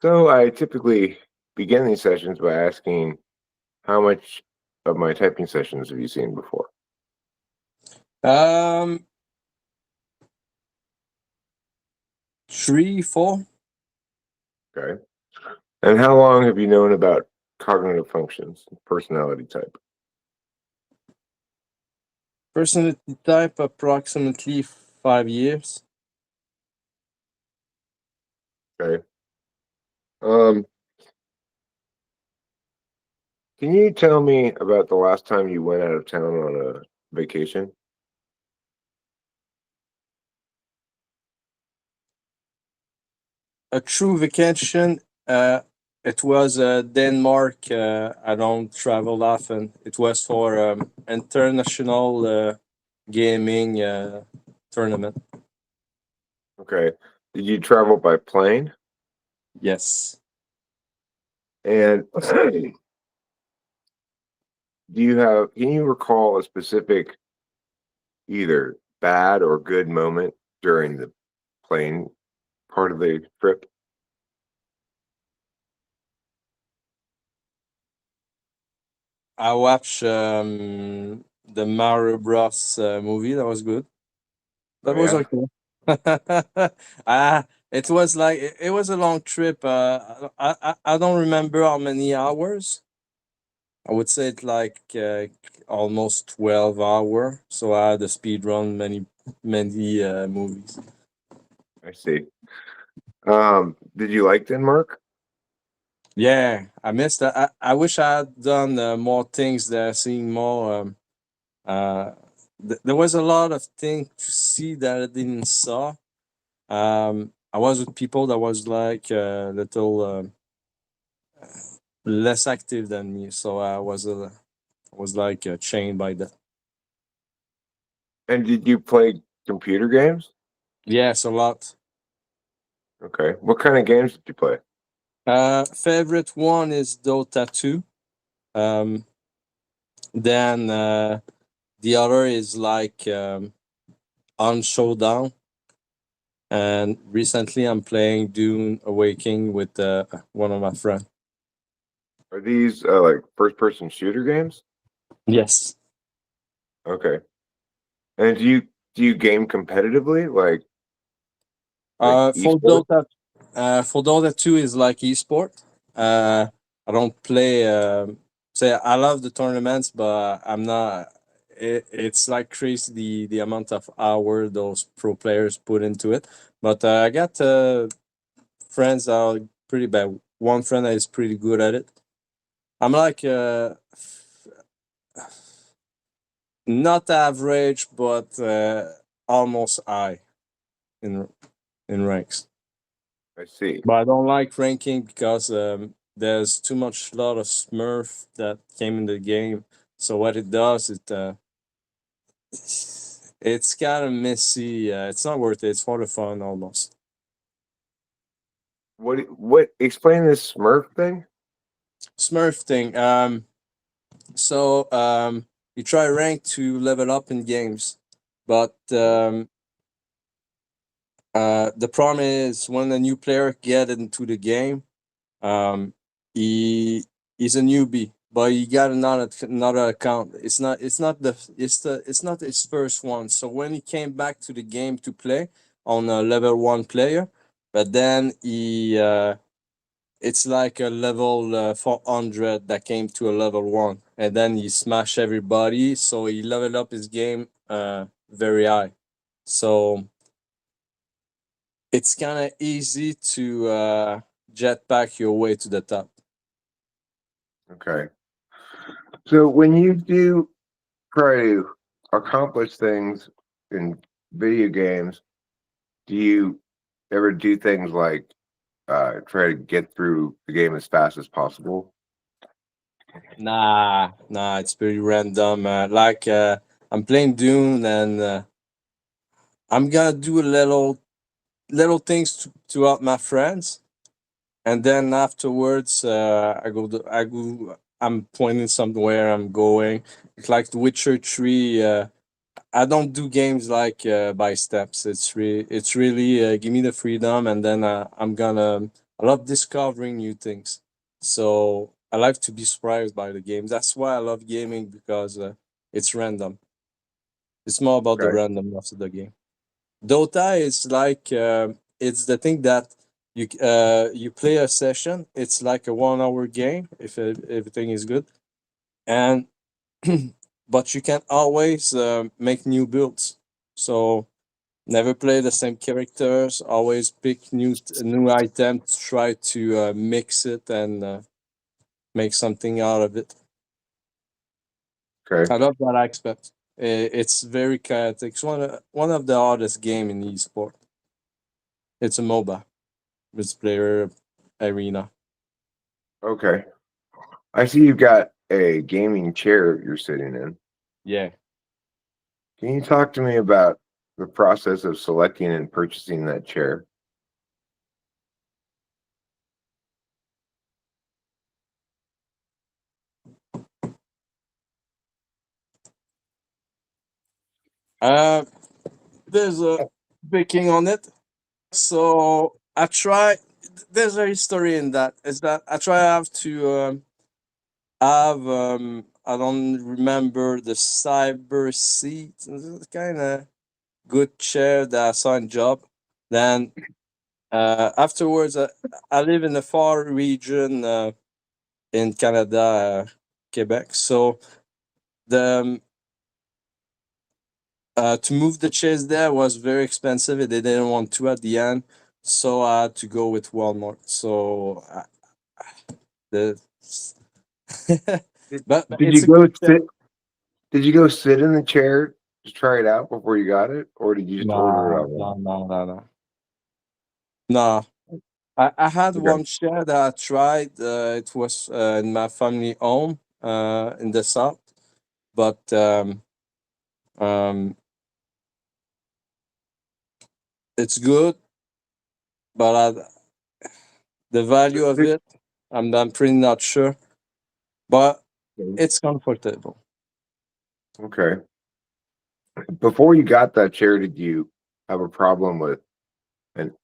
So I typically begin these sessions by asking how much of my typing sessions have you seen before? Um, 3, 4. Okay. And how long have you known about cognitive functions, personality type? Personality type approximately 5 years. Okay. Um, can you tell me about the last time you went out of town on a vacation? A true vacation. It was Denmark. I don't travel often. It was for international gaming tournament. Okay. Did you travel by plane? Yes. And can you recall a specific either bad or good moment during the plane part of the trip? I watched the Mario Bros. Movie. That was good. Oh That was yeah, okay. It was like it was a long trip. I don't remember how many hours. I would say it like almost 12 hour. So I had a speed run many movies. I see. Did you like Denmark? Yeah, I missed that. I wish I had done more things there, seeing more. Uh, there was a lot of things to see that I didn't saw. I was with people that was like little less active than me, so I was like chained by that. And did you play computer games? Yes, a lot. Okay. What kind of games did you play? Favorite one is Dota 2. Um, then the other is like on Showdown. And recently I'm playing Dune Awakening with one of my friends. Are these like first-person shooter games? Yes. Okay. And do you game competitively, like Uh, for esport? Dota, for Dota 2 is like esport. I don't play. Say I love the tournaments, but I'm not. It's like crazy the amount of hour those pro players put into it. But I got friends that are pretty bad. One friend that is pretty good at it. I'm like not average, but almost high in ranks. I see. But I don't like ranking because there's too much lot of Smurf that came in the game. So what it does, it's kind of messy. It's not worth it. It's for the fun almost. What explain this Smurf thing? Smurf thing. So you try rank to level up in games, but the problem is when a new player get into the game, um, he he's a newbie, but he got another account. It's not his first one. So when he came back to the game to play on a level one player, but then he it's like a level 400 that came to a level one, and then he smashed everybody. So he leveled up his game very high. So it's kind of easy to jetpack your way to the top. Okay. So when you do try to accomplish things in video games, do you ever do things like try to get through the game as fast as possible? Nah, it's pretty random. I'm playing Dune, and I'm gonna do little things to help my friends, and then afterwards, I'm pointing somewhere. I'm going. It's like The Witcher 3. I don't do games by steps. It's really give me the freedom, and then I'm gonna I love discovering new things. So I like to be surprised by the game. That's why I love gaming, because it's random. It's more about the Okay. randomness of the game. Dota is like it's the thing that you play a session. It's like a 1 hour game if everything is good, and but you can always make new builds. So never play the same characters. Always pick new items. Try to mix it and make something out of it. Okay. I love that aspect. It's very chaotic. It's one of the hardest game in esport. It's a MOBA, multiplayer arena. Okay. I see you've got a gaming chair you're sitting in. Yeah. Can you talk to me about the process of selecting and purchasing that chair? Uh, there's a baking on it. So I try. There's a history in that. Is that I try have to have I don't remember the cyber seat. Kind of good chair that I saw in job. Then afterwards, I live in a far region in Canada, Quebec. So the to move the chairs there was very expensive. They didn't want to at the end, so I had to go with Walmart. So the Did, but did it's you a go good chair. sit? Did you go sit in the chair to try it out before you got it, or did you just order it No, online? no, no, no, no. No, I had Okay. one chair that I tried. It was in my family home in the south, but um, it's good. But the value of it, I'm pretty not sure. But it's comfortable. Okay. Before you got that chair, did you have a problem with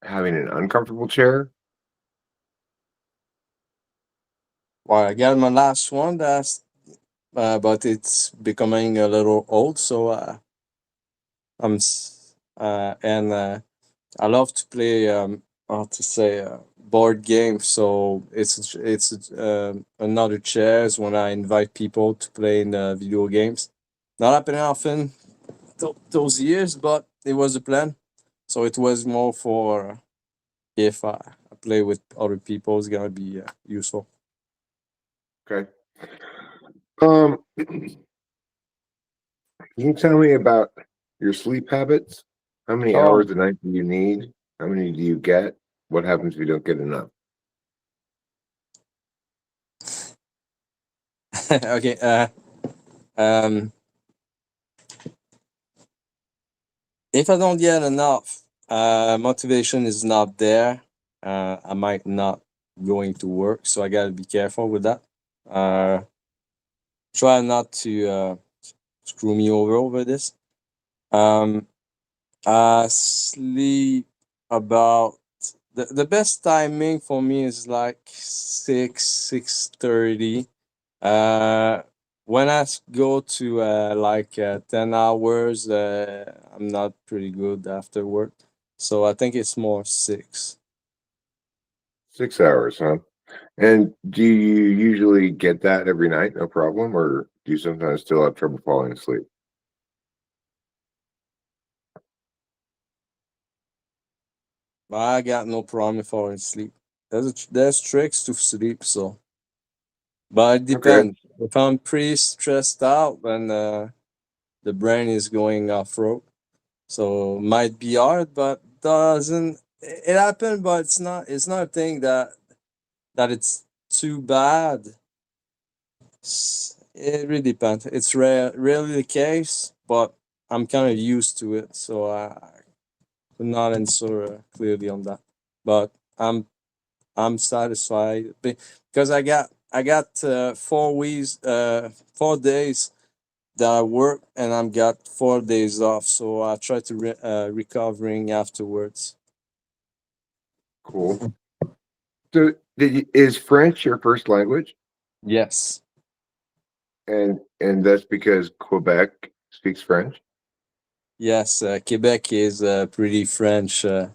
having an uncomfortable chair? Well, I got my last one. But it's becoming a little old. So and I love to play how to say board games. So it's another chairs when I invite people to play in video games. Not happening often those years, but it was a plan. So it was more for if I play with other people, it's gonna be useful. Okay. Can you tell me about your sleep habits? How many Oh, hours a night do you need? How many do you get? What happens if you don't get enough? okay. Um, if I don't get enough, motivation is not there. I might not going to work, so I gotta be careful with that. Uh, try not to screw me over this. Um, I sleep about the best timing for me is like 6:30. Uh, when go to 10 hours, I'm not pretty good after work, so I think it's more six. 6 hours, huh? And do you usually get that every night, no problem, or do you sometimes still have trouble falling asleep? But I got no problem falling asleep. There's tricks to sleep, so but it Okay. depends. If I'm pretty stressed out, then the brain is going off road. So might be hard, but doesn't it happen? But it's not a thing that it's too bad. It really depends. It's rarely the case, but I'm kind of used to it, so I could not answer clearly on that. But I'm satisfied because I got 4 weeks, 4 days that I work, and I'm got 4 days off. So I try to recovering afterwards. Cool. So is French your first language? Yes. And that's because Quebec speaks French? Yes, Québec is pretty French. Je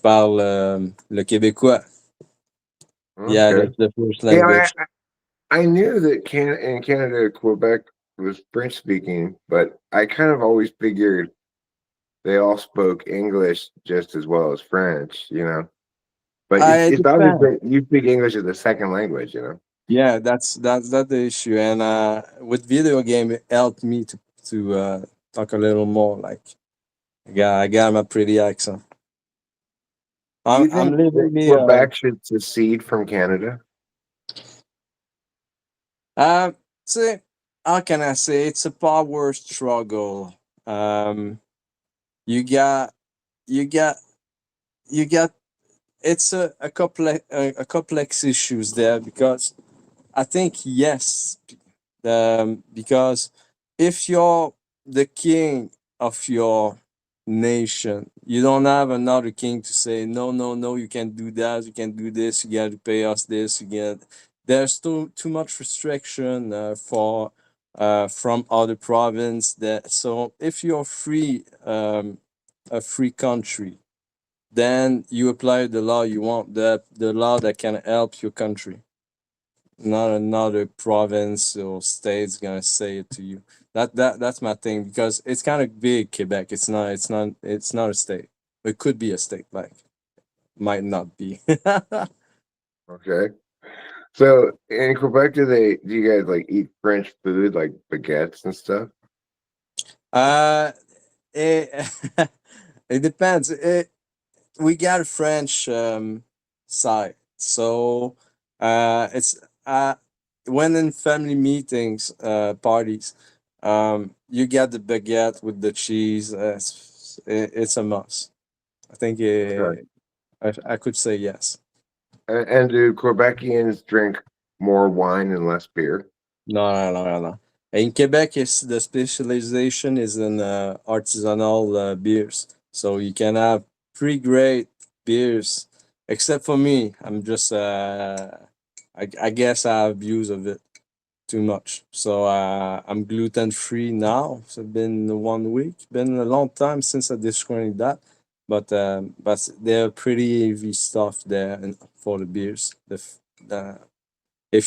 parle le québécois. Yeah, Okay. that's the first Yeah, language. I knew that in Canada, Quebec was French speaking, but I kind of always figured they all spoke English just as well as French, you know. But I it's obvious depend. that you speak English as a second language, you know. Yeah, that's the issue. And with video game, it helped me to talk a little more. Like I got my pretty accent. Do you I'm think that living the Quebec should secede from Canada? uh see, how can I say, it's a power struggle. You got you got you got it's a complex issues there, because I think yes, because if you're the king of your nation, you don't have another king to say no, no, no, you can't do that, you can't do this, you got to pay us this, you get. There's too much restriction for from other province. That so if you're free, a free country, then you apply the law you want, the law that can help your country, not another province or state's gonna say it to you. That's my thing, because it's kind of big. Quebec. It's not a state. It could be a state, like might not be. Okay. So in Quebec, do you guys like eat French food like baguettes and stuff? uh, it, it depends. We got a French side, so it's when in family meetings, parties, you get the baguette with the cheese. It's a must. I think Okay. I could say yes. And do Quebecians drink more wine and less beer? No, no, no, no, no. In Quebec, is the specialization is in artisanal beers, so you can have pretty great beers. Except for me, I'm just I guess I abuse of it too much. So I'm gluten free now. So it's been 1 week. Been a long time since I discovered that. But they're pretty heavy stuff there, and for the beers. If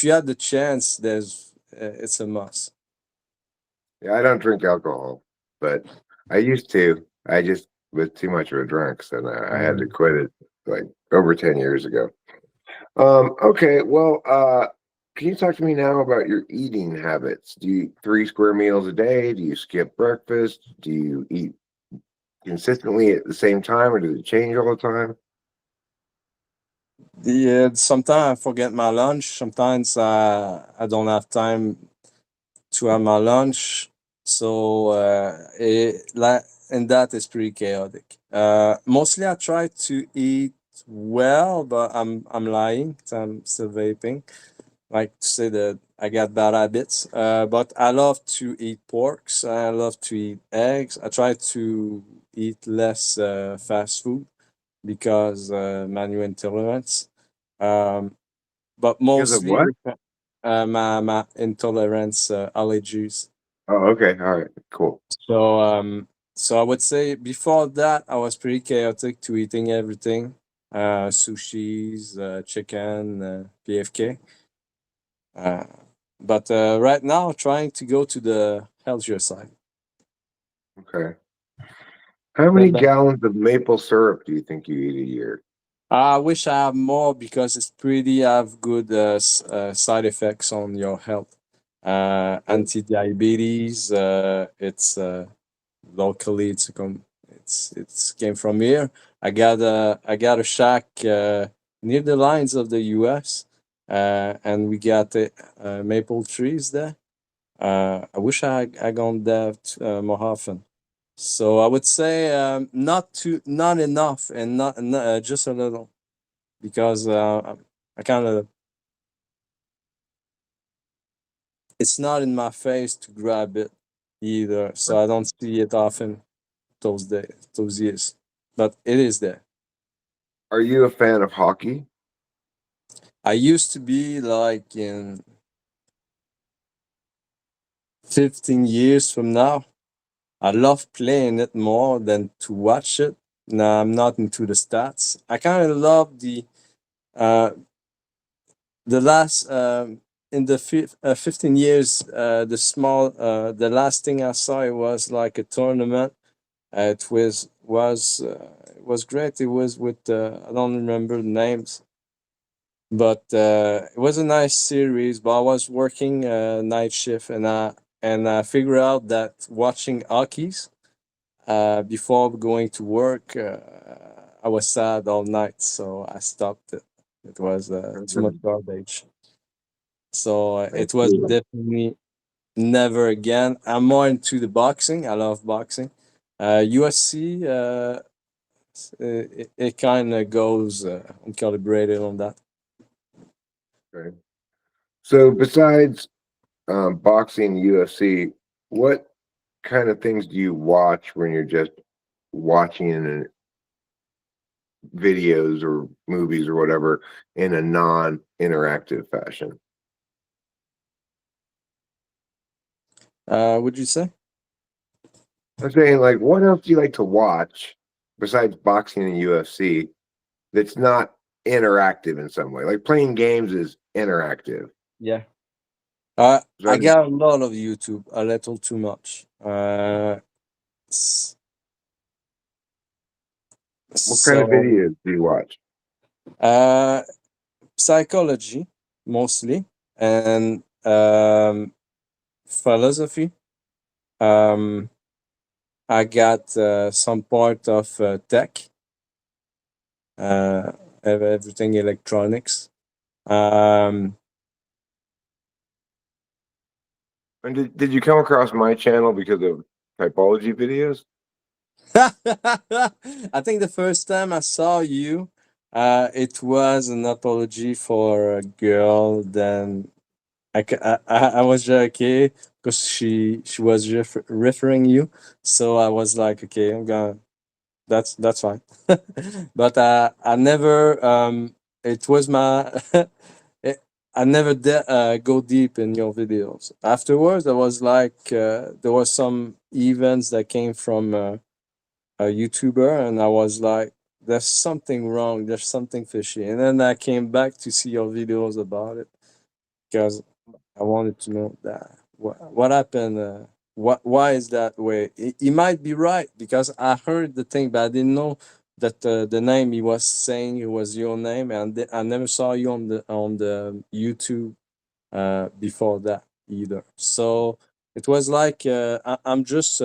you had the chance, it's a must. Yeah, I don't drink alcohol, but I used to. I just was too much of a drunk, so I had to Mm. quit it like over 10 years ago. Okay, well, can you talk to me now about your eating habits? Do you eat 3 square meals a day? Do you skip breakfast? Do you eat consistently at the same time, or does it change all the time? Yeah, sometimes I forget my lunch. Sometimes I don't have time to have my lunch. So and that is pretty chaotic. Mostly I try to eat well, but I'm lying. I'm still vaping. Like to say that I got bad habits. But I love to eat porks. I love to eat eggs. I try to eat less fast food because manual intolerance. Um, but Because of mostly what? my intolerance allergies. Oh, okay. All right. Cool. So I would say before that I was pretty chaotic to eating everything, sushis, chicken, PFK. Uh, but right now trying to go to the healthier side. Okay. How Not many bad. gallons of maple syrup do you think you eat a year? I wish I have more because it's pretty have good side effects on your health. Anti-diabetes. It's locally it's came from here. I got a shack near the lines of the U.S. And we got maple trees there. I wish I gone there more often. So I would say not enough, and not just a little, because I kind of it's not in my face to grab it either, so I don't see it often those years, but it is there. Are you a fan of hockey? I used to be like in 15 years from now. I love playing it more than to watch it. Now I'm not into the stats. I kind of love uh, the last in the 15 years. The last thing I saw, it was like a tournament. It was great. It was with I don't remember the names, but it was a nice series. But I was working night shift, and I figured out that watching hockeys before going to work, I was sad all night, so I stopped it. It was too much garbage. So I it was see. definitely never again. I'm more into the boxing. I love boxing. USC, it kind of goes uncalibrated on that. Okay. So besides boxing, UFC, what kind of things do you watch when you're just watching videos or movies or whatever in a non-interactive fashion? Would you say? I'm saying, like, what else do you like to watch besides boxing and UFC that's not interactive in some way? Like playing games is interactive. Yeah. So I got a lot of YouTube, a little too much. S- what kind of so videos do you watch? uh, psychology mostly, and philosophy. Um, I got some part of tech, uh, everything electronics. Um, And did you come across my channel because of typology videos? I think the first time I saw you, it was an apology for a girl. Then I was like, okay, because she was referring you, so I was like, okay, I'm gonna that's fine. But I never it was my it, I never go deep in your videos. Afterwards, there was like there was some events that came from a YouTuber, and I was like, there's something wrong, there's something fishy. And then I came back to see your videos about it because I wanted to know that what happened. Why is that way? He might be right because I heard the thing, but I didn't know that the name he was saying it was your name, and I never saw you on the YouTube before that either. So it was like I'm just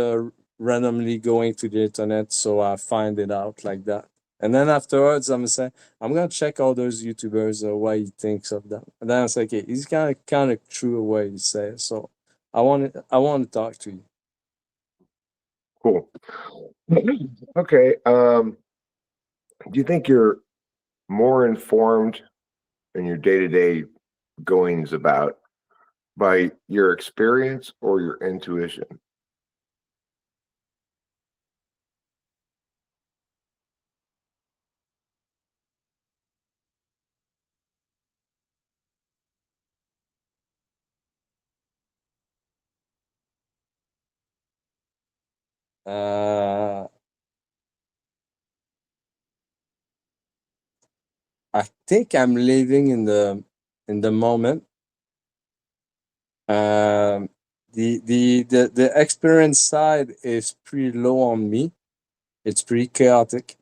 randomly going to the internet, so I find it out like that. And then afterwards, I'm saying I'm gonna check all those YouTubers what he thinks of them. And then I say, okay, he's kind of true way to say it. So I want to talk to you. Cool. Okay. Do you think you're more informed in your day-to-day goings about by your experience or your intuition? Uh, I think I'm living in the moment. Um, the experience side is pretty low on me. It's pretty chaotic.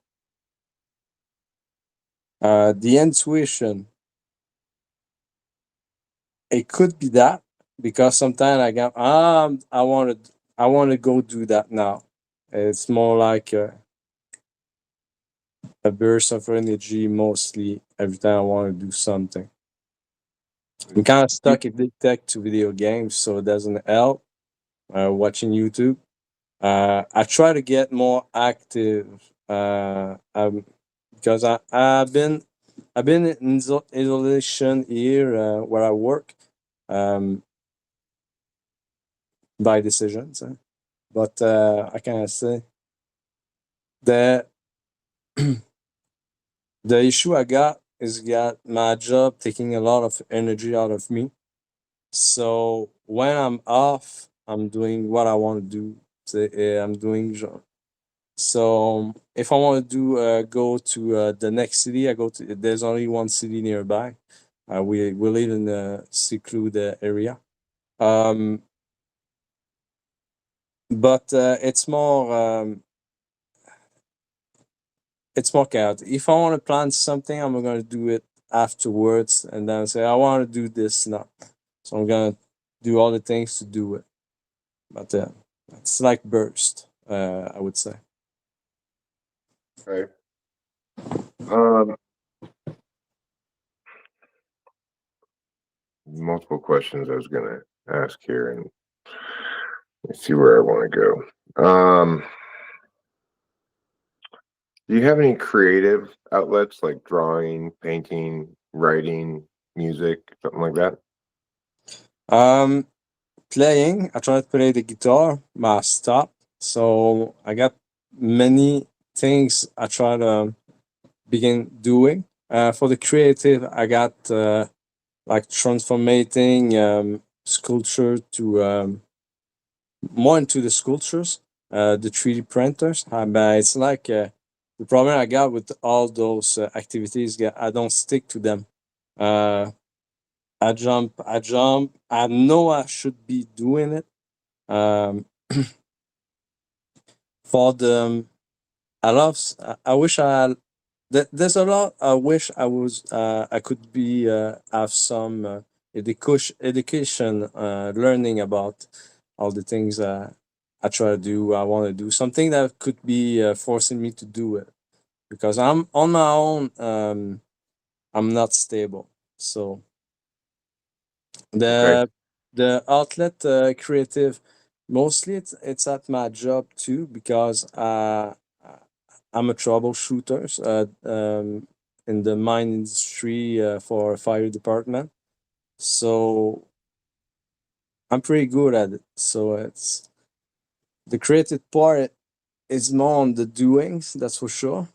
The intuition, it could be that because sometimes I go, I want to go do that now. It's more like a burst of energy mostly every time I want to do something. I'm kind of You- stuck addicted to video games, so it doesn't help. Watching YouTube. I try to get more active because I've been in isolation here where I work um, by decisions. But I can say the the issue I got is got my job taking a lot of energy out of me. So when I'm off, I'm doing what I want to do. I'm doing so if I want to do go to the next city, I go to. There's only one city nearby. We live in a secluded area. Um, but it's more chaotic. If I want to plan something, I'm gonna do it afterwards, and then say I want to do this now. So I'm gonna do all the things to do it. But it's like burst. I would say. Right. Um, Multiple questions I was gonna ask here, and let's see where I want to go. Do you have any creative outlets like drawing, painting, writing, music, something like that? Um, Playing. I tried to play the guitar, but I stopped. So I got many things I try to begin doing. For the creative, I got like transforming sculpture to more into the sculptures, the 3D printers. But it's like the problem I got with all those activities. I don't stick to them. Uh, I jump. I know I should be doing it. Um, for the I love. I wish I. There's a lot. I wish I was. I could be. Have some education. Learning about all the things I try to do. I want to do something that could be forcing me to do it because I'm on my own. I'm not stable. So Okay. the outlet creative mostly it's at my job too because I'm a troubleshooter in the mine industry for a fire department. So I'm pretty good at it. So it's the creative part is more on the doings, that's for sure.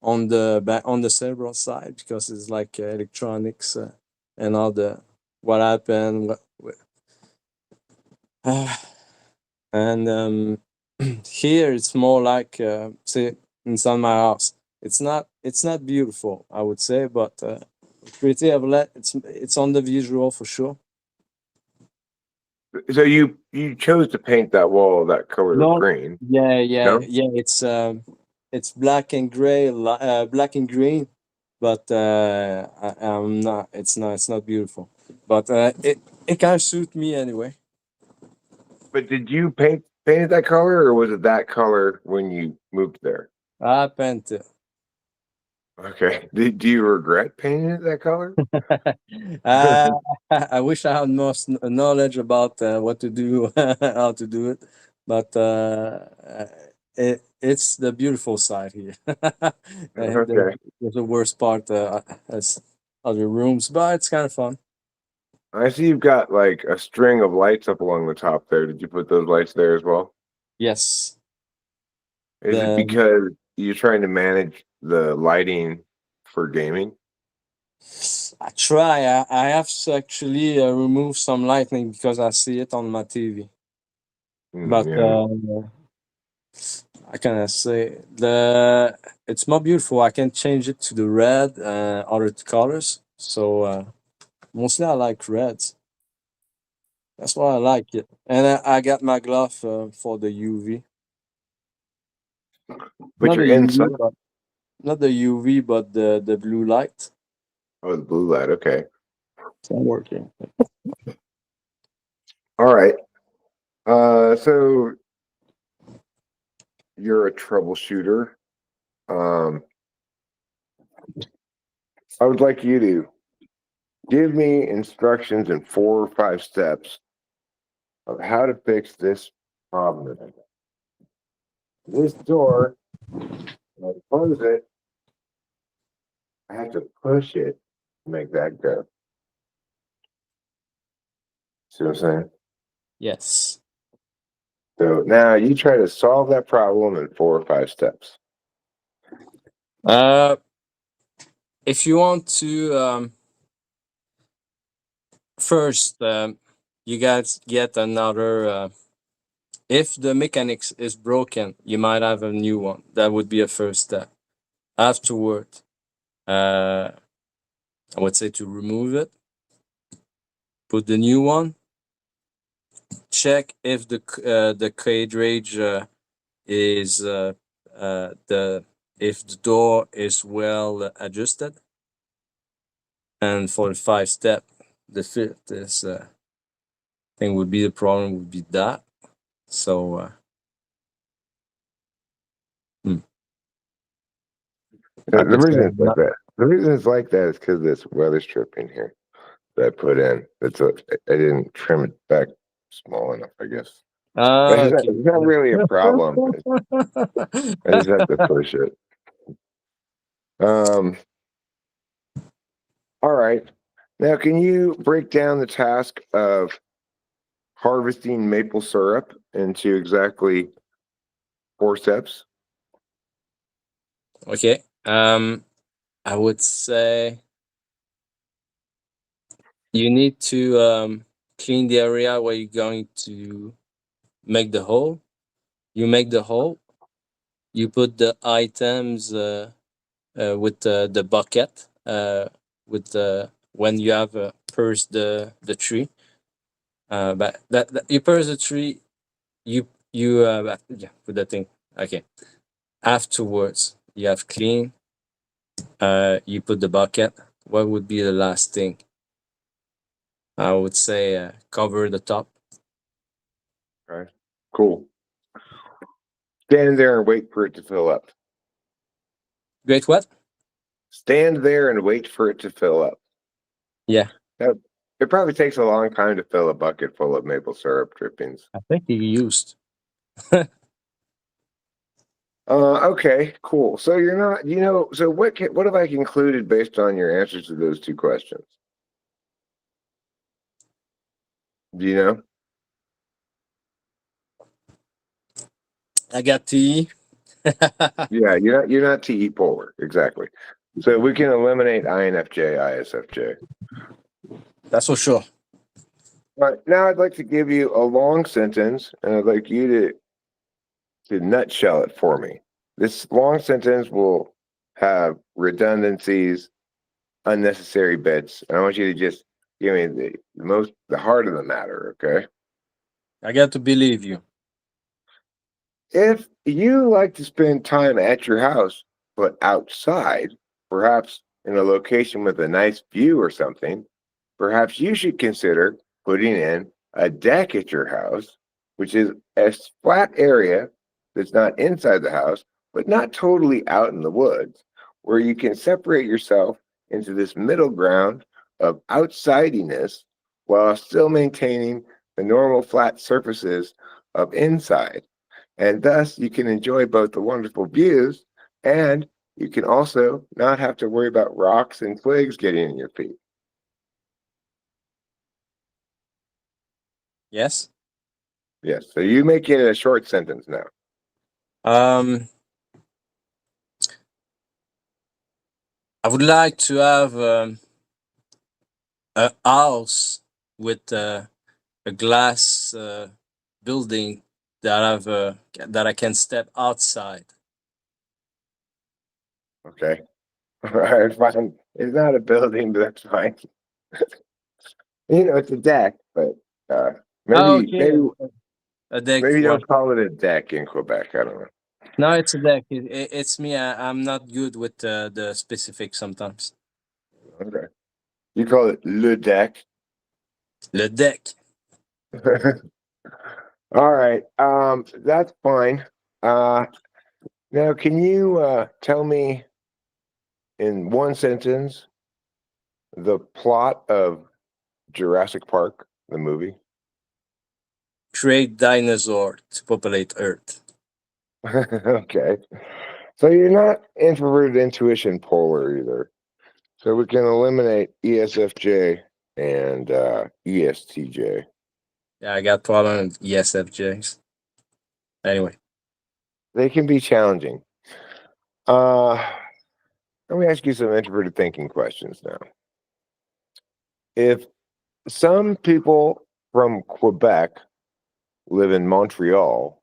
On the cerebral side because it's like electronics and all the what happened and here it's more like say inside my house. It's not beautiful, I would say, but pretty outlet. It's on the visual for sure. So you chose to paint that wall that color of No, green, yeah, no? yeah. It's black and gray, black and green, but I'm not. It's not beautiful, but it kind of suit me anyway. But did you painted that color, or was it that color when you moved there? I paint it. Okay. Do you regret painting it that color? uh, I wish I had more knowledge about what to do, how to do it, but it's the beautiful side here. Okay. There's the worst part as other rooms, but it's kind of fun. I see you've got like a string of lights up along the top there. Did you put those lights there as well? Yes, Is it the because you're trying to manage the lighting for gaming? I try. I have to actually remove some lightning because I see it on my TV, but Yeah. I can say the it's more beautiful. I can change it to the red other colors. So mostly I like reds. That's why I like it. And I got my glove for the UV. But Not you're the inside. UV, but not the UV, but the blue light. Oh, the blue light. Okay. It's not working. All right. So you're a troubleshooter. Um, I would like you to give me instructions in 4 or 5 steps of how to fix this problem. This door, when I close it, I have to push it to make that go. See what I'm saying? Yes. So now you try to solve that problem in 4 or 5 steps. Uh, if you want to first, you guys get another. If the mechanics is broken, you might have a new one. That would be a first step. Afterward, I would say to remove it, put the new one, check if the cadrage is the if the door is well adjusted, and for the 5 step, the fifth is thing would be the problem would be that. So I The could say reason it's like that. The reason it's like that is because this weather stripping here that I put in. I didn't trim it back small enough, I guess. But okay. it's not really a problem. I just have to push it. Um. All right. Now, can you break down the task of harvesting maple syrup into exactly 4 steps? Okay. I would say you need to clean the area where you're going to make the hole. You make the hole. You put the items with the bucket. With the when you have purse the tree. But that you purse the tree. Yeah, put that thing. Okay. Afterwards, you have clean. You put the bucket. What would be the last thing? I would say cover the top. Okay. Cool. Stand there and wait for it to fill up. Great. What? Stand there and wait for it to fill up. Yeah, Now, it probably takes a long time to fill a bucket full of maple syrup drippings. I think you used. Okay, cool. So you're not, so what have I concluded based on your answers to those 2 questions? Do you know? I got tea. Yeah, you're not TE polar, exactly. So we can eliminate INFJ, ISFJ. That's for sure. All right, now I'd like to give you a long sentence, and I'd like you to nutshell it for me. This long sentence will have redundancies, unnecessary bits, and I want you to just give me the heart of the matter, okay? I got to believe you. If you like to spend time at your house, but outside, perhaps in a location with a nice view or something, perhaps you should consider putting in a deck at your house, which is a flat area that's not inside the house, but not totally out in the woods, where you can separate yourself into this middle ground of outsidiness while still maintaining the normal flat surfaces of inside. And thus, you can enjoy both the wonderful views and you can also not have to worry about rocks and twigs getting in your feet. Yes. Yes. So you make it a short sentence now. Um, I would like to have a house with a glass building that I can step outside. Okay. All right, fine. It's not a building, but that's fine. It's a deck, but maybe Okay. maybe A deck. maybe What? don't call it a deck in Quebec. I don't know. No, it's a deck. It's me. I'm not good with the specifics sometimes. Okay. You call it le deck. Le deck. All right. That's fine. Now can you tell me in one sentence the plot of Jurassic Park, the movie? Create dinosaur to populate Earth. Okay. So you're not introverted intuition polar either. So we can eliminate ESFJ and ESTJ. Yeah, I got problem with ESFJs. Anyway, They can be challenging. I'm me ask you some introverted thinking questions now. If some people from Quebec live in Montreal,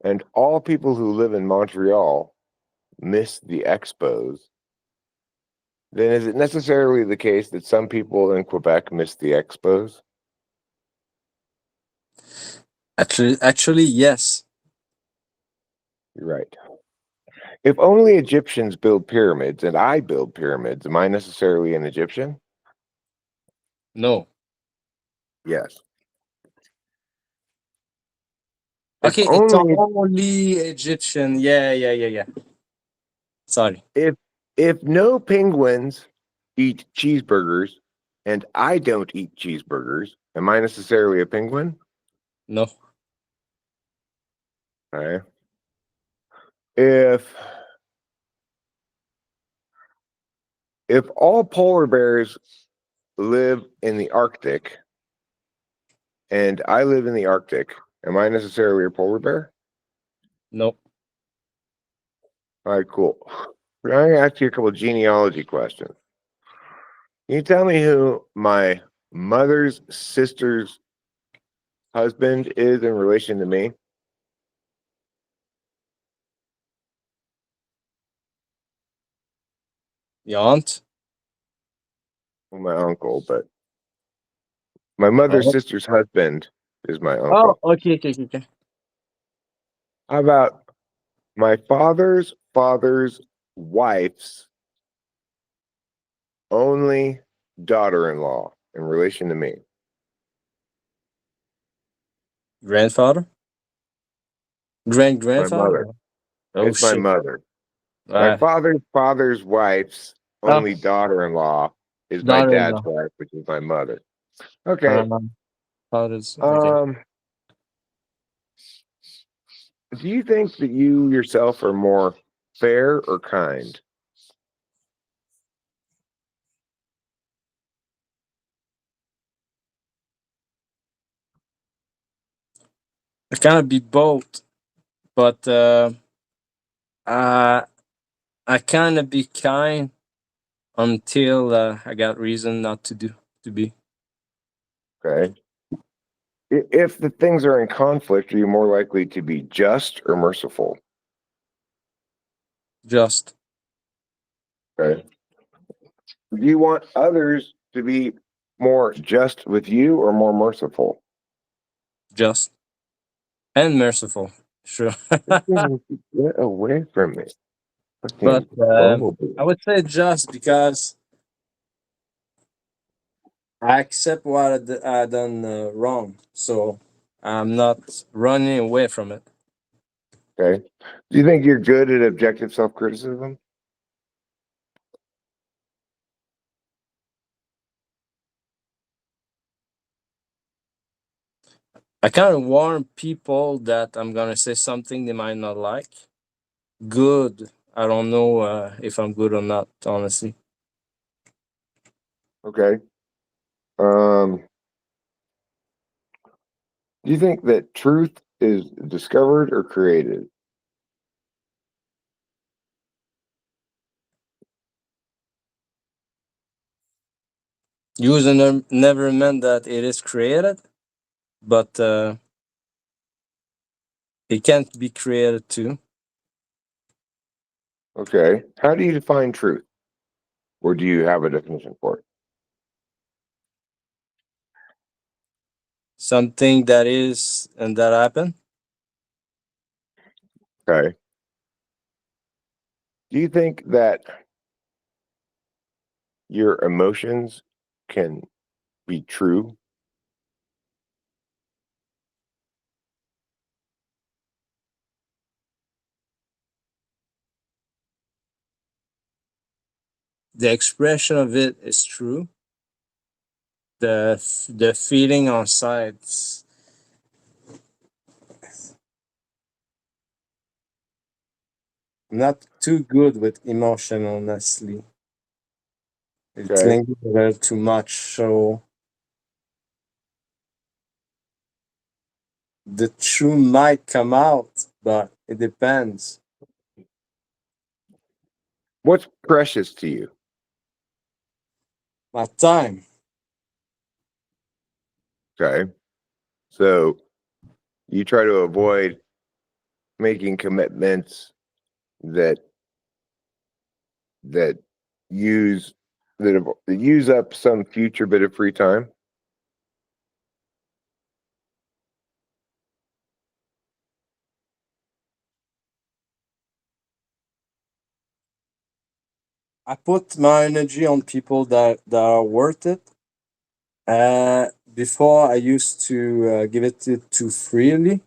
and all people who live in Montreal miss the expos, then is it necessarily the case that some people in Quebec miss the expos? Actually, yes. You're right. If only Egyptians build pyramids and I build pyramids, am I necessarily an Egyptian? No. Yes. If Okay, it's only only Egyptian. Yeah. Sorry. if no penguins eat cheeseburgers and I don't eat cheeseburgers, am I necessarily a penguin? No. Okay. If all polar bears live in the Arctic and I live in the Arctic, am I necessarily a polar bear? No. All right, cool. I'm gonna ask you a couple of genealogy questions. Can you tell me who my mother's sister's husband is in relation to me? Your aunt? Well, my uncle, but my mother's Oh. sister's husband is my Oh, uncle. okay. How about my father's wife's only daughter-in-law in relation to me? Grandfather? Grand My mother. grandfather? Oh It's my shit. mother. My Uh, father's wife's oh, only daughter-in-law is my dad's daughter-in-law. wife, which is my mother. Okay. Fathers. Okay. Um, do you think that you yourself are more fair or kind? I kind of be both, but I I kind of be kind until I got reason not to do to be Okay. If the things are in conflict, are you more likely to be just or merciful? just Okay. Do you want others to be more just with you or more merciful? just and merciful. Sure. Get away from me. But Fucking bumblebee. I would say just because I accept what I done wrong, so I'm not running away from it. Okay. Do you think you're good at objective self criticism? I kind of warn people that I'm gonna say something they might not like. Good. I don't know if I'm good or not, honestly. Okay. Um, do you think that truth is discovered or created? User never meant that it is created, but it can't be created too. Okay. How do you define truth? Or do you have a definition for it? Something that is and that happened. Okay. Do you think that your emotions can be true? The expression of it is true. The feeling on sides. I'm not too good with emotion, honestly. It Okay. lingers a little too much, so the truth might come out, but it depends. What's precious to you? My time. Okay. So you try to avoid making commitments that that use that use up some future bit of free time. I put my energy on people that are worth it. Before I used to give it to too freely,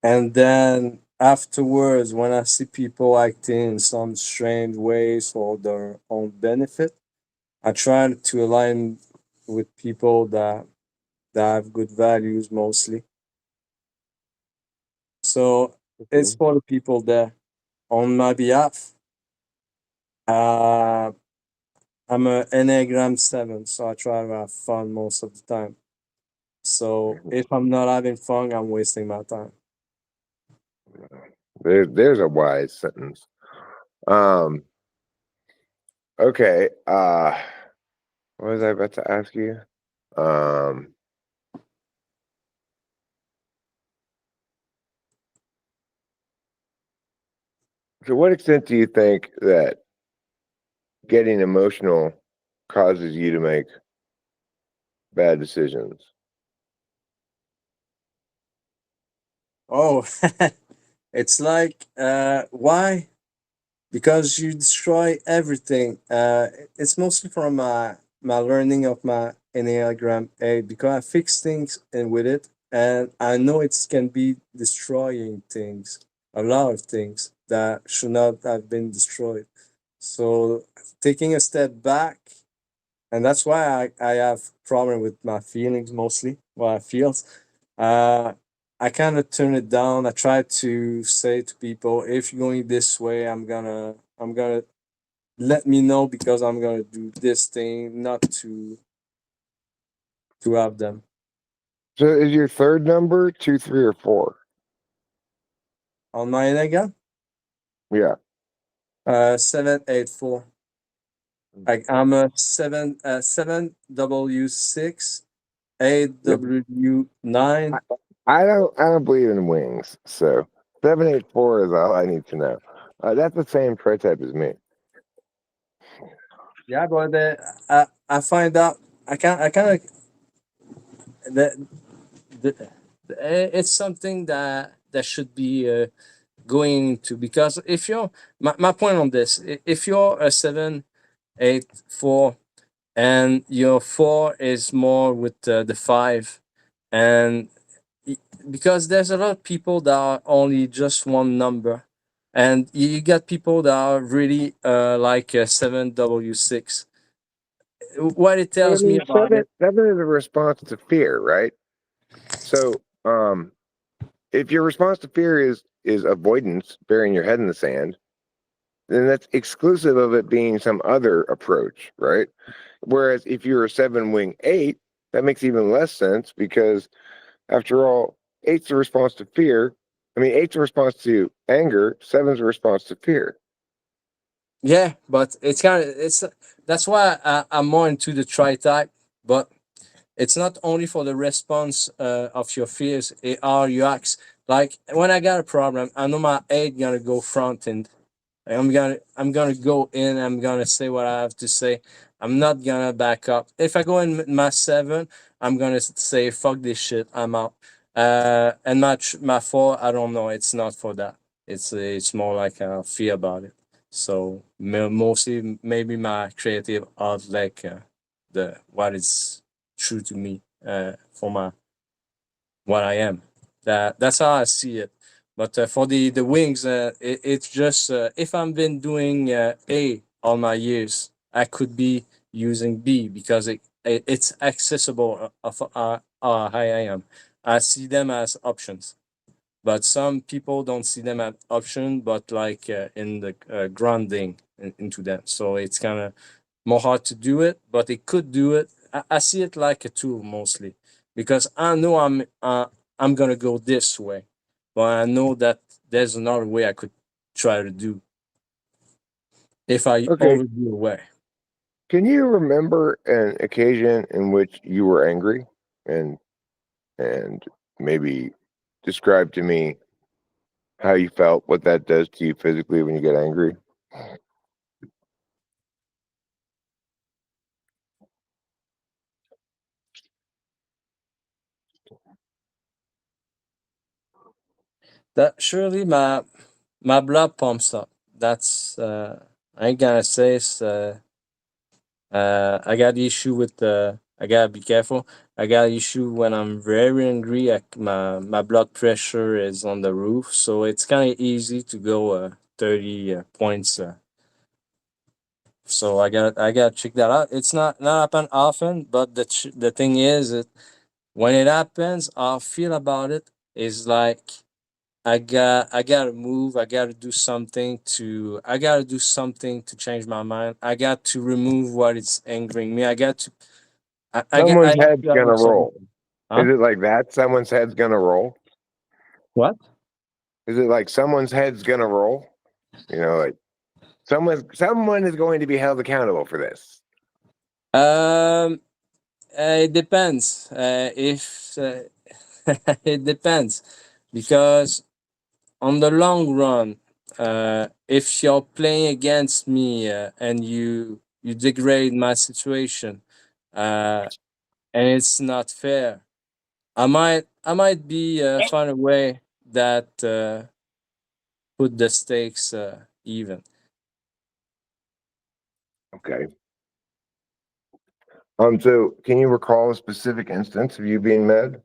and then afterwards, when I see people acting in some strange ways for their own benefit, I try to align with people that have good values mostly. So it's Mhm. for the people there. On my behalf, uh, I'm a Enneagram 7, so I try to have fun most of the time. So if I'm not having fun, I'm wasting my time. There's a wise sentence. Um, okay. What was I about to ask you? Um, to what extent do you think that getting emotional causes you to make bad decisions? Oh, it's like, why? Because you destroy everything. It's mostly from my learning of my Enneagram 8 because I fix things and with it, and I know it can be destroying things, a lot of things that should not have been destroyed. So taking a step back, and that's why I have problem with my feelings mostly, what I feel. Uh, I kind of turn it down. I try to say to people, if you're going this way, I'm gonna let me know because I'm gonna do this thing, not to have them. So is your third number two, three, or four? On my end again, Yeah. 784. Like I'm a 7W6, Yep. AW9. I, I don't believe in wings. So 784 is all I need to know. That's the same trait type as me. Yeah, but I find out I kind of the, it's something that should be going to, because if you're my point on this, if you're a 784 and your 4 is more with the 5, and because there's a lot of people that are only just one number, and you get people that are really like 7W6. What it But I tells me mean, about it. seven is a response to fear, right? So, if your response to fear is avoidance, burying your head in the sand, then that's exclusive of it being some other approach, right? Whereas if you're a seven wing eight, that makes even less sense because after all, eight's a response to fear. I mean, eight's a response to anger, seven's a response to fear. Yeah, but it's kind of it's that's why I'm more into the try type. But it's not only for the response of your fears, it are you acts. Like when I got a problem, I know my 8 gonna go front end. I'm gonna go in. I'm gonna say what I have to say. I'm not gonna back up. If I go in my 7, I'm gonna say fuck this shit. I'm out. And my 4, I don't know. It's not for that. It's more like a fear about it. So mostly maybe my creative outlet, the what is true to me, for my what I am. That's how I see it. But for the wings, it's just if I've been doing A all my years, I could be using B because it's accessible of how I am. I see them as options, but some people don't see them as option, but like in the grounding into them. So it's kind of more hard to do it, but it could do it. I see it like a tool mostly because I know I'm gonna go this way, but I know that there's another way I could try to do. if I Okay. overdo away. Can you remember an occasion in which you were angry and and maybe describe to me how you felt, what that does to you physically when you get angry? That surely my blood pumps up. That's I ain't gonna say it's I got issue with the. I gotta be careful. I got issue when I'm very angry. My blood pressure is on the roof, so it's kind of easy to go 30 points. So I got to check that out. It's not happen often, but the thing is, when it happens, I'll feel about it is like I gotta move. I gotta do something to change my mind. I got to remove what is angering me. I Someone's have head's to have gonna do roll. something. Huh? Is it like that? Someone's head's gonna roll? What? Is it like someone's head's gonna roll? You know, like someone is going to be held accountable for this. Um, it depends. If it depends, because on the long run, if you're playing against me and you degrade my situation, uh, and it's not fair, I might be find a way that put the stakes even. Okay. So can you recall a specific instance of you being mad?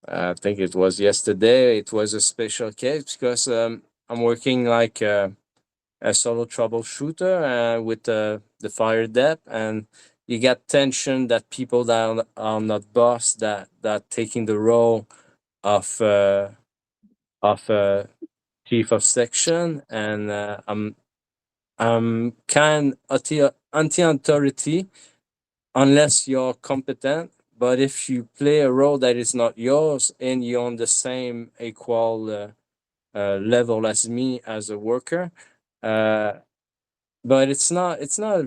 I think it was yesterday. It was a special case because I'm working like a solo troubleshooter with the fire depth, and you get tension that people that are not boss that taking the role of chief of section, and I'm kind anti-authority unless you're competent. But if you play a role that is not yours and you're on the same equal level as me as a worker, uh, but it's not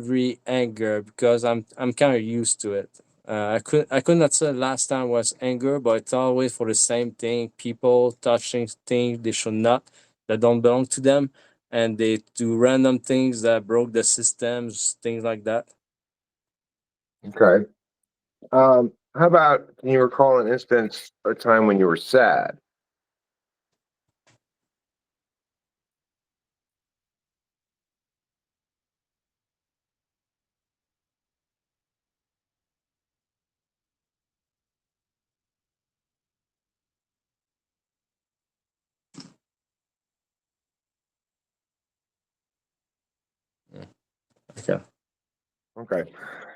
really anger because I'm kind of used to it. I could not say last time was anger, but it's always for the same thing. People touching things they should not, that don't belong to them, and they do random things that broke the systems, things like that. Okay. How about can you recall an instance or time when you were sad? Okay. Okay.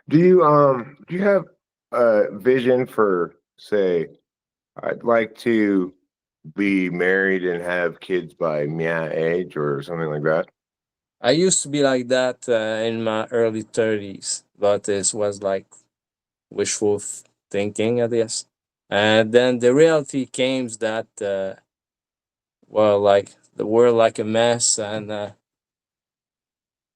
Do you have a vision for, say, I'd like to be married and have kids by my age or something like that? I used to be like that in my early 30s, but this was like wishful thinking, I guess. And then the reality came that, well, like the world like a mess, and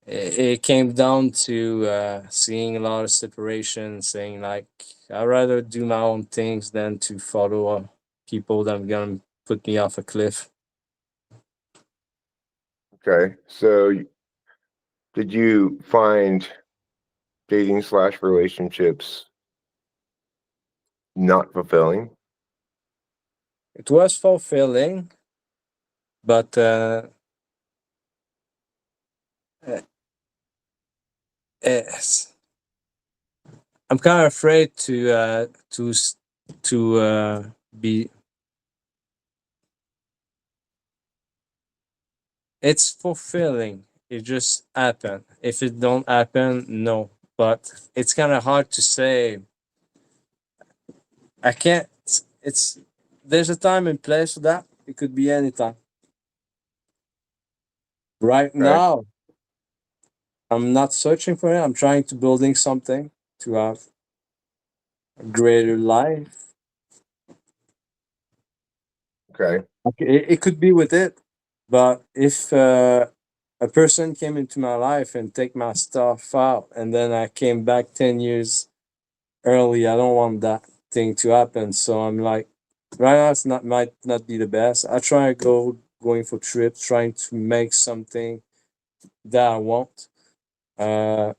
it came down to seeing a lot of separation, saying like I'd rather do my own things than to follow people that are gonna put me off a cliff. Okay. So did you find dating slash relationships not fulfilling? It was fulfilling, but uh, it's, I'm kind of afraid to be. It's fulfilling. It just happen. If it don't happen, no. But it's kind of hard to say. I can't. It's there's a time and place for that. It could be any time. Right Okay. now, I'm not searching for it. I'm trying to building something to have. a greater life. Okay. Okay, it could be with it, but if a person came into my life and take my stuff out, and then I came back 10 years early, I don't want that thing to happen. So I'm like, right now it's not might not be the best. I try to going for trips, trying to make something that I want. Uh,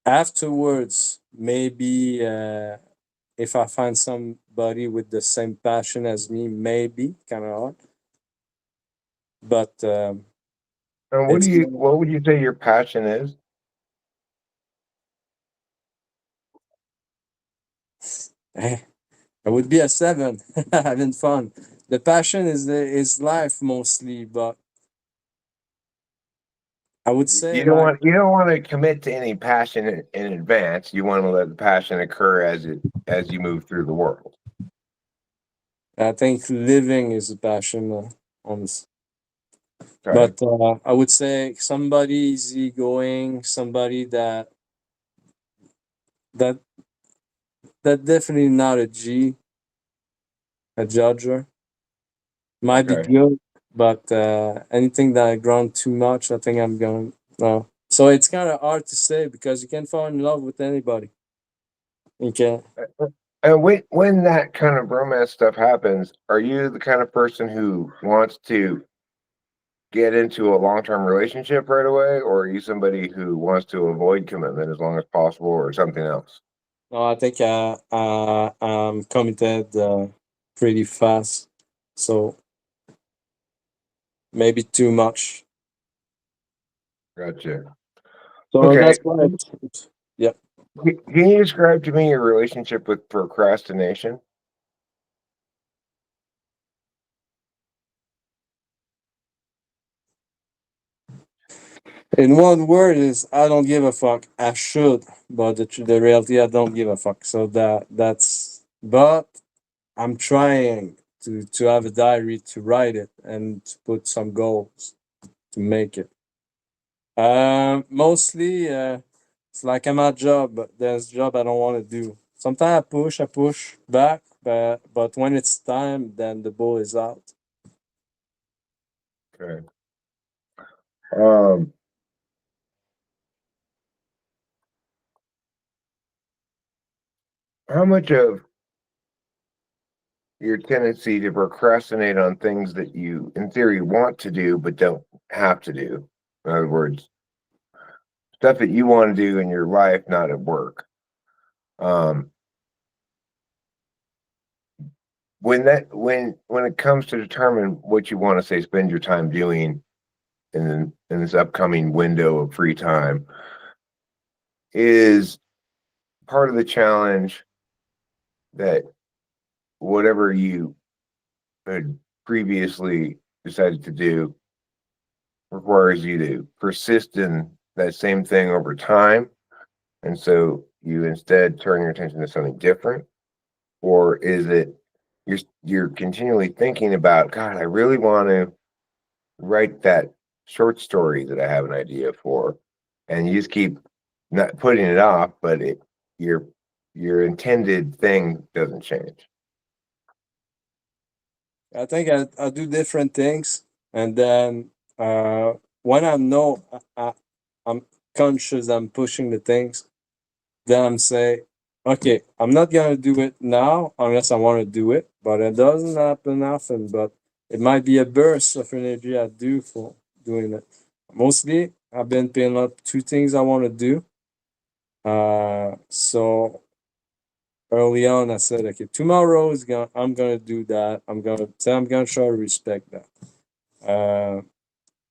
Afterwards, maybe if I find somebody with the same passion as me, maybe kind of hard. But And it's what would you say your passion is? it would be a seven, having fun. The passion is life mostly, but I would say like You don't want to commit to any passion in advance. You want to let the passion occur as you move through the world. I think living is a passion, honest. Okay. But I would say somebody easygoing, somebody that that definitely not a G, a judger. Might be Okay. good, but anything that I ground too much, I think I'm going no. So it's kind of hard to say because you can fall in love with anybody. You can. And when that kind of romance stuff happens, are you the kind of person who wants to get into a long-term relationship right away, or are you somebody who wants to avoid commitment as long as possible, or something else? No, I think I'm committed pretty fast. So maybe too much. Gotcha. So Okay. that's why. Yeah. Can you describe to me your relationship with procrastination? In one word is I don't give a fuck. I should, but the reality I don't give a fuck. So that's but I'm trying to have a diary to write it and to put some goals to make it. Mostly it's like I'm at job, but there's job I don't want to do. Sometimes I push back, but when it's time, then the ball is out. Okay. Um, how much of your tendency to procrastinate on things that you, in theory, want to do but don't have to do? In other words, stuff that you want to do in your life, not at work. Um, when it comes to determine what you want to say, spend your time doing in this upcoming window of free time, is part of the challenge that whatever you had previously decided to do requires you to persist in that same thing over time. And so you instead turn your attention to something different? Or is it you're continually thinking about, God, I really want to write that short story that I have an idea for, and you just keep not putting it off, but your your intended thing doesn't change. I think I do different things, and then when I know I'm conscious I'm pushing the things, then I'm say, okay, I'm not gonna do it now unless I want to do it, but it doesn't happen often. But it might be a burst of energy I do for doing it. Mostly, I've been picking up two things I want to do. So early on, I said, okay, tomorrow is gonna I'm gonna do that. I'm gonna try to respect that. Uh,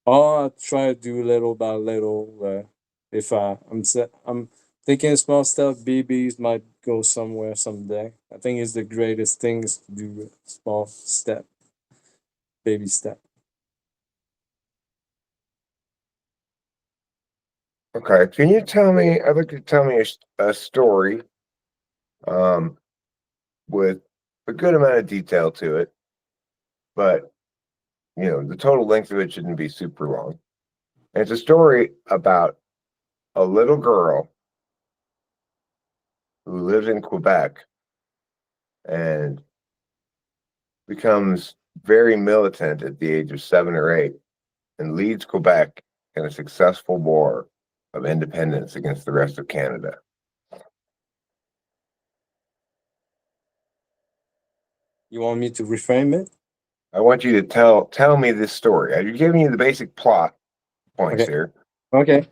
or I try to do little by little. If I'm thinking small stuff, babies might go somewhere someday. I think it's the greatest thing is to do a small step, baby step. Okay, can you tell me? I'd like to tell me a story um, with a good amount of detail to it, but the total length of it shouldn't be super long. And it's a story about a little girl who lives in Quebec and becomes very militant at the age of 7 or 8 and leads Quebec in a successful war of independence against the rest of Canada. You want me to reframe it? I want you to tell me this story. You're giving you the basic plot points Okay. here. Okay.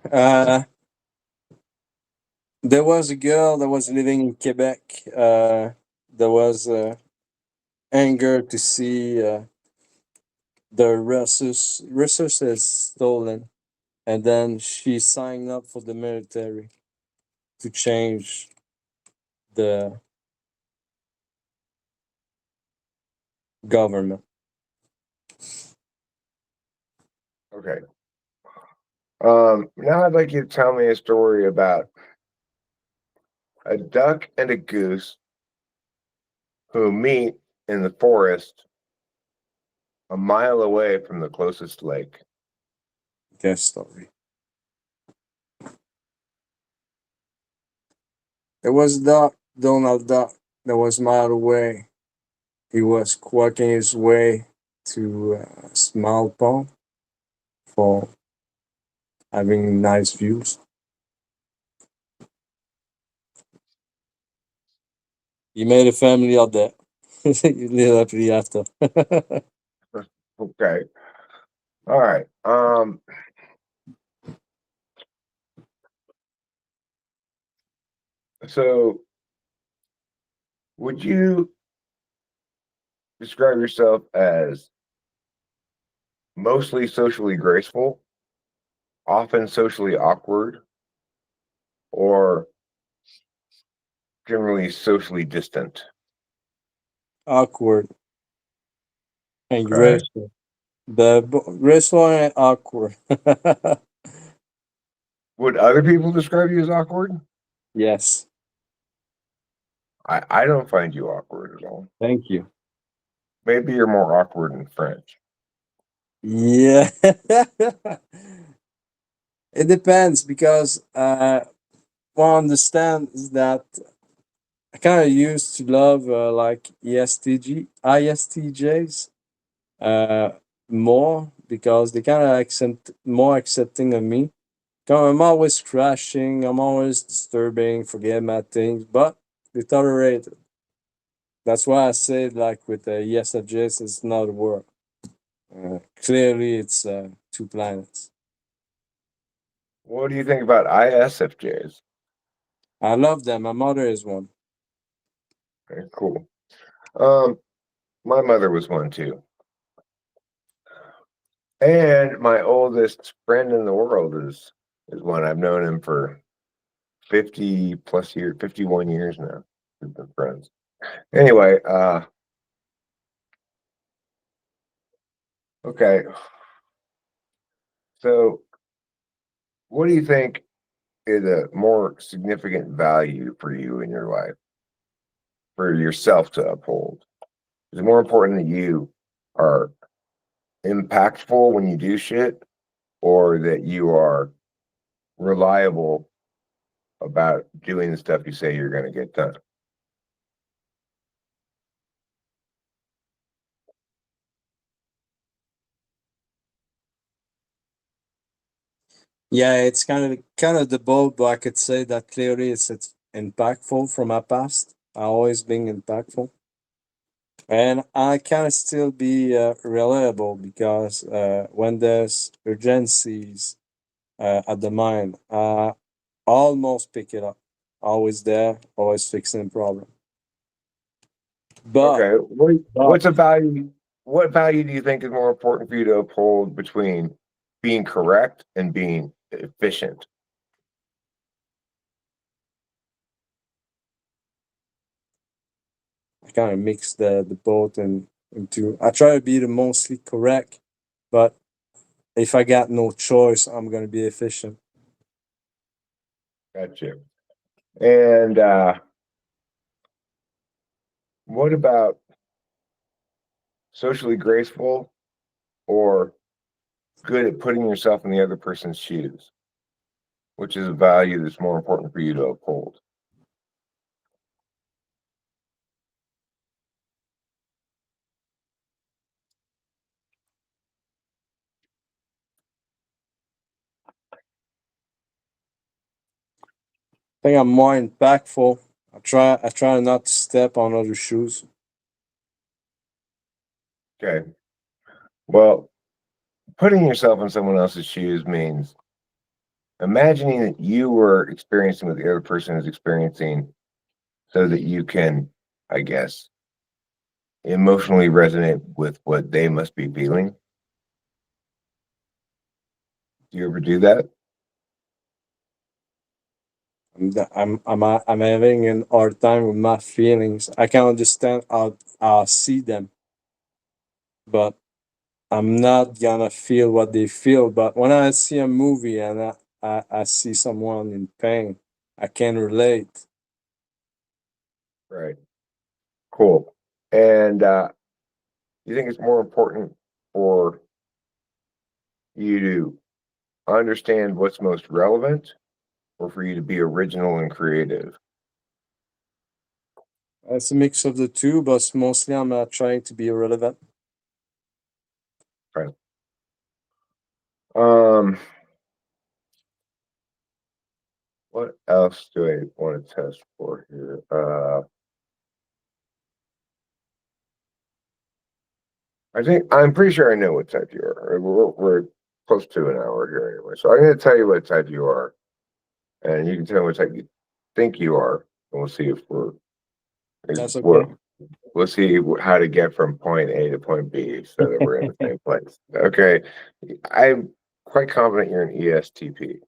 There was a girl that was living in Quebec. There was anger to see the resources stolen, and then she signed up for the military to change the government. Okay. Now I'd like you to tell me a story about a duck and a goose who meet in the forest a mile away from the closest lake. Guess story. There was Donald Duck, that was miles away. He was walking his way to a small pond for having nice views. He made a family out there. He lived happily after. Okay. All right. So would you describe yourself as mostly socially graceful, often socially awkward, or generally socially distant? Awkward and Okay. graceful. Graceful and awkward. Would other people describe you as awkward? Yes. I don't find you awkward at all. Thank you. Maybe you're more awkward in French. Yeah. It depends because one understands that I kind of used to love like ISTJs uh, more because they kind of more accepting of me. 'Cause I'm always crashing, I'm always disturbing, forget my things, but they tolerate it. That's why I said like with the ESFJs, it's not a word. Clearly, it's two planets. What do you think about ISFJs? I love them. My mother is one. Okay, cool. Um, my mother was one too. And my oldest friend in the world is one. I've known him for 50 plus years, 51 years now. We've been friends. Anyway, okay. So what do you think is a more significant value for you in your life, for yourself to uphold? Is it more important that you are impactful when you do shit, or that you are reliable about doing the stuff you say you're going to get done? Yeah, it's kind of the both, but I could say that clearly it's impactful from my past. I always been impactful, and I can still be reliable because when there's urgencies at the mine, I almost pick it up. Always there, always fixing the problem. But Okay. but What's a value? What value do you think is more important for you to uphold between being correct and being efficient? I kind of mix the both and into. I try to be the mostly correct, but if I got no choice, I'm gonna be efficient. Gotcha. And what about socially graceful or good at putting yourself in the other person's shoes? Which is a value that's more important for you to uphold? think I'm more impactful. I try not to step on other shoes. Okay. Well, putting yourself in someone else's shoes means imagining that you were experiencing what the other person is experiencing so that you can, I guess, emotionally resonate with what they must be feeling. Do you ever do that? I'm having an hard time with my feelings. I can understand how see them, but I'm not gonna feel what they feel. But when I see a movie and I see someone in pain, I can relate. Right. Cool. And you think it's more important for you to understand what's most relevant or for you to be original and creative? It's a mix of the two, but mostly I'm trying to be relevant. Right. Um, what else do I want to test for here? I'm pretty sure I know what type you are. We're close to an hour here anyway. So I'm going to tell you what type you are, and you can tell me what type you think you are, and we'll see if That's what okay. we'll see how to get from point A to point B so that we're in the same place. Okay. I'm quite confident you're an ESTP.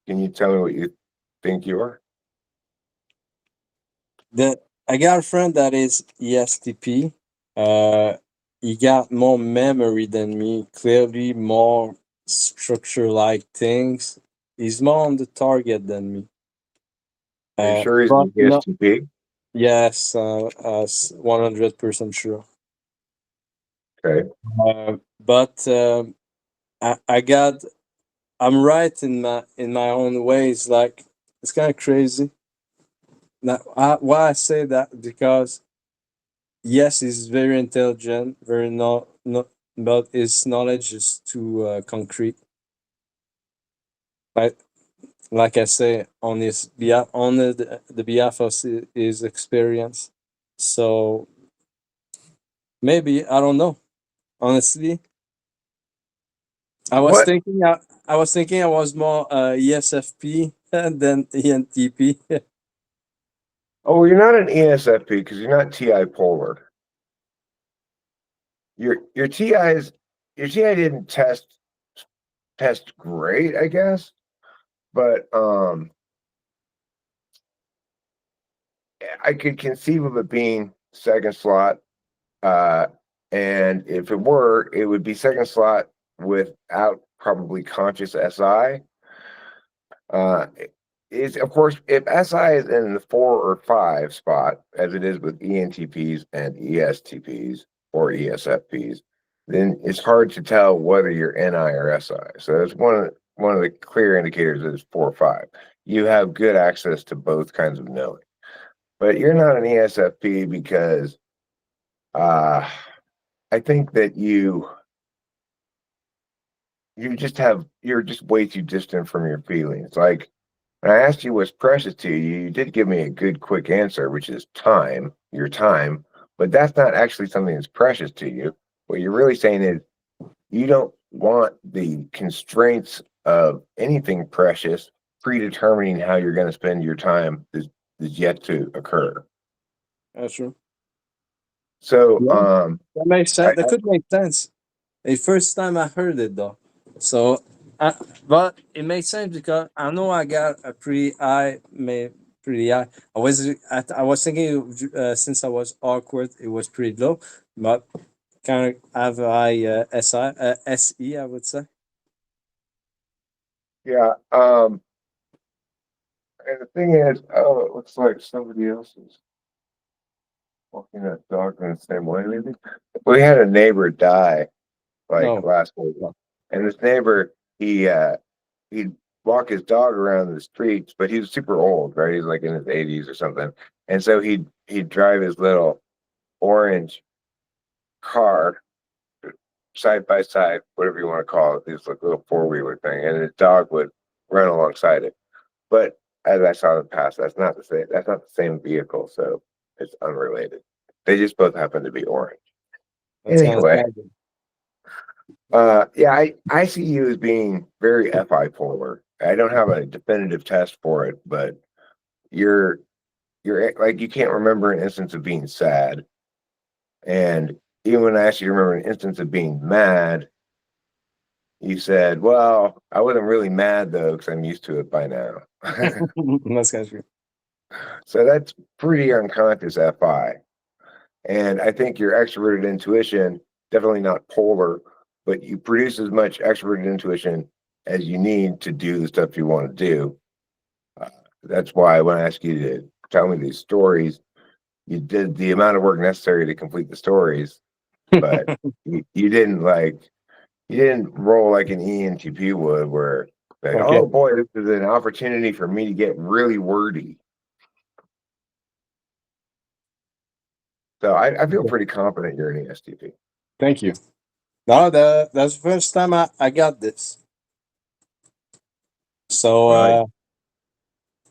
Can you tell me what you think you are? I got a friend that is ESTP. Uh, he got more memory than me. Clearly, more structure-like things. He's more on the target than me. Are you sure he's But an no, ESTP? yes, 100% sure. Okay. But I got I'm right in my own ways. Like it's kind of crazy. Now, why I say that because yes, he's very intelligent, very not, but his knowledge is too concrete. Like like I say, on his behalf, on the behalf of his experience. So maybe I don't know. Honestly, I was What? thinking I was thinking I was more ESFP than ENTP. Oh, you're not an ESFP because you're not TI polar. Your TIs your TI didn't test great, I guess, but I could conceive of it being second slot. Uh, and if it were, it would be second slot without probably conscious SI. Uh, is of course if SI is in the 4 or 5 spot, as it is with ENTPs and ESTPs or ESFPs, then it's hard to tell whether you're NI or SI. So that's one of the clear indicators that it's 4 or 5. You have good access to both kinds of knowing, but you're not an ESFP because uh, I think that you're just way too distant from your feelings. Like when I asked you what's precious to you, you did give me a good quick answer, which is time, your time, but that's not actually something that's precious to you. What you're really saying is you don't want the constraints of anything precious predetermining how you're going to spend your time is yet to occur. That's true. So, Yeah, that makes I, sense. That could make sense. The first time I heard it though, so but it makes sense because I know I got a pretty high. I was thinking since I was awkward, it was pretty low, but kind of have a high SE, I would say. yeah. And the thing is, oh, it looks like somebody else is walking that dog in the same way. Maybe we had a neighbor die like No, last week, no. and this neighbor he'd walk his dog around the streets, but he was super old, right? He's like in his 80s or something, and so he'd drive his little orange car side by side, whatever you want to call it, this like little 4-wheeler thing, and the dog would run alongside it. But as I saw in the past, that's not the same. That's not the same vehicle, so it's unrelated. They just both happen to be orange. That's kind of Anyway, sad. yeah, I see you as being very FI polar. I don't have a definitive test for it, but you're like you can't remember an instance of being sad, and even when I asked you to remember an instance of being mad, you said, "Well, I wasn't really mad though, because I'm used to it by now." That's kind of true. So that's pretty unconscious FI. And I think your extroverted intuition, definitely not polar, but you produce as much extroverted intuition as you need to do the stuff you want to do. That's why when I ask you to tell me these stories, you did the amount of work necessary to complete the stories, but you didn't roll like an ENTP would, where like, Okay. oh boy, this is an opportunity for me to get really wordy. So I feel pretty confident you're an ESTP. Thank you. No, that's the first time I got this. So Right.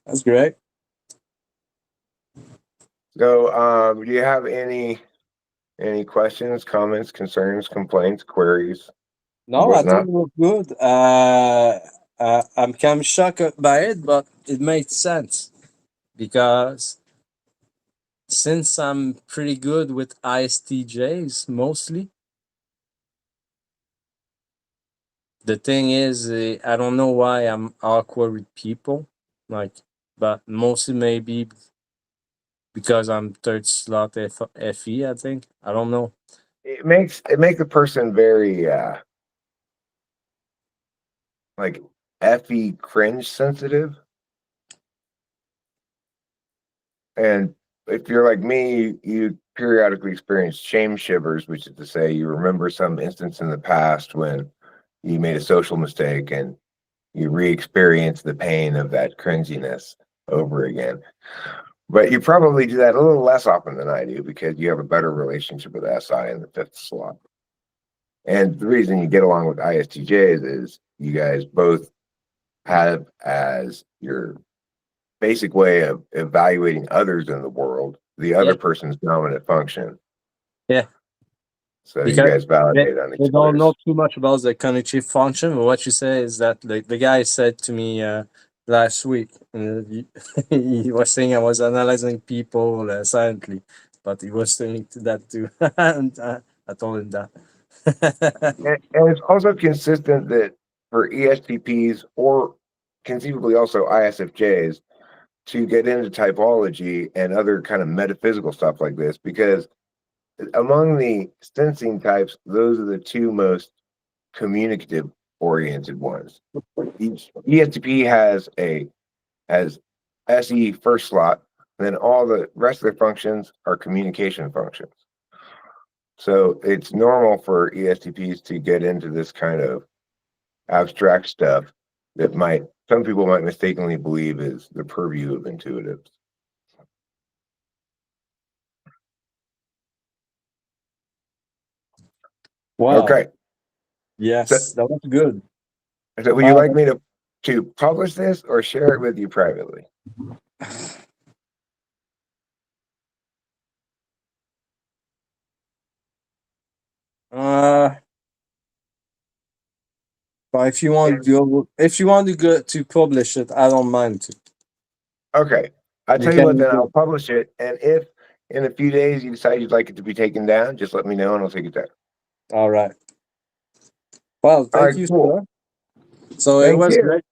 that's great. So do you have any questions, comments, concerns, complaints, queries, No, I think whatnot? it was good. I'm kind of shocked by it, but it made sense because since I'm pretty good with ISTJs mostly, the thing is, I don't know why I'm awkward with people, like, but mostly maybe because I'm third slot FE, I think. I don't know. It makes the person very like FE cringe sensitive. And if you're like me, you periodically experience shame shivers, which is to say you remember some instance in the past when you made a social mistake and you re-experience the pain of that cringiness over again. But you probably do that a little less often than I do because you have a better relationship with SI in the fifth slot. And the reason you get along with ISTJs is you guys both have as your basic way of evaluating others in the world, the other Yeah, person's dominant function. yeah. So you Because guys validate on they each don't know other's. too much about the cognitive function. But what you say is that the guy said to me last week, he was saying I was analyzing people silently, but he was saying to that too, and I told him that. And it's also consistent that for ESTPs or conceivably also ISFJs to get into typology and other kind of metaphysical stuff like this, because among the sensing types, those are the two most communicative oriented ones. Each ESTP has SE first slot, and then all the rest of their functions are communication functions. So it's normal for ESTPs to get into this kind of abstract stuff that some people might mistakenly believe is the purview of intuitives. Wow. Okay. So, Yes, that was good. so would you Uh, like me to publish this or share it with you privately? uh, but if you want to go to publish it, I don't mind to. Okay. I'll You tell you what, can then do I'll it. publish it. And if in a few days you decide you'd like it to be taken down, just let me know and I'll take it down. All right. Well, All thank right, you, cool. sir. So it Thank was you. great.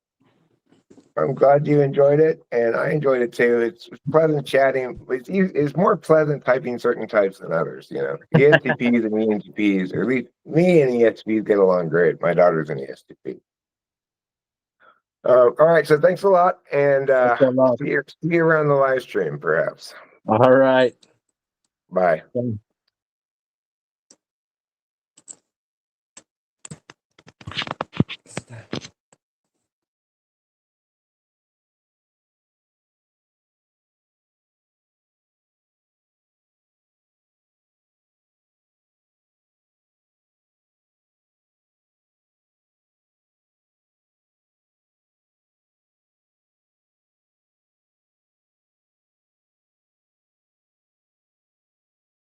I'm glad you enjoyed it, and I enjoyed it too. It's pleasant chatting. It's more pleasant typing certain types than others. ESTPs and ENTPs, or at least me and ESTPs get along great. My daughter's an ESTP. All right, so thanks a lot, and Thanks a lot. see you around the live stream, perhaps. All right. Bye.